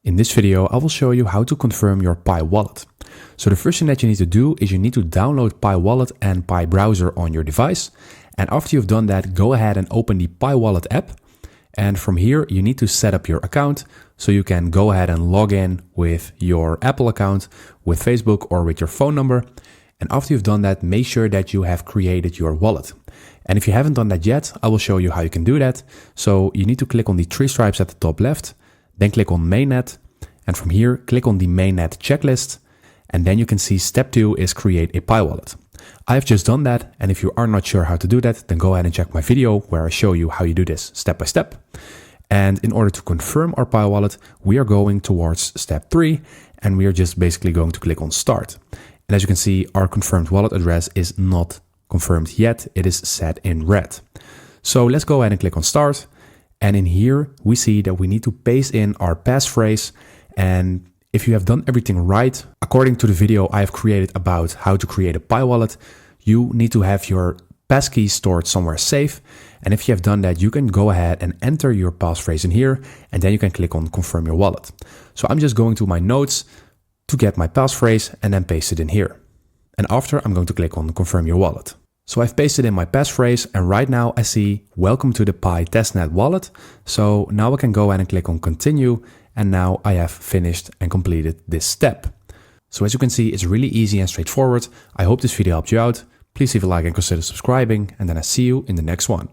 In this video, I will show you how to confirm your Pi wallet. So the first thing that you need to do is you need to download Pi wallet and Pi browser on your device. And after you've done that, go ahead and open the Pi wallet app. And from here, you need to set up your account so you can go ahead and log in with your Apple account, with Facebook, or with your phone number. And after you've done that, make sure that you have created your wallet. And if you haven't done that yet, I will show you how you can do that. So you need to click on the three stripes at the top left, then click on Mainnet. And from here, click on the Mainnet checklist. And then you can see step 2 is create a Pi wallet. I've just done that. And if you are not sure how to do that, then go ahead and check my video where I show you how you do this step by step. And in order to confirm our Pi wallet, we are going towards step 3. And we are just basically going to click on start. And as you can see, our confirmed wallet address is not confirmed yet. It is set in red. So let's go ahead and click on start. And in here, we see that we need to paste in our passphrase. And if you have done everything right, according to the video I have created about how to create a Pi wallet, you need to have your passkey stored somewhere safe. And if you have done that, you can go ahead and enter your passphrase in here, and then you can click on confirm your wallet. So I'm just going to my notes to get my passphrase and then paste it in here. And after, I'm going to click on confirm your wallet. So I've pasted in my passphrase, and right now I see welcome to the Pi testnet wallet. So now I can go ahead and click on continue. And now I have finished and completed this step. So as you can see, it's really easy and straightforward. I hope this video helped you out. Please leave a like and consider subscribing, and then I see you in the next one.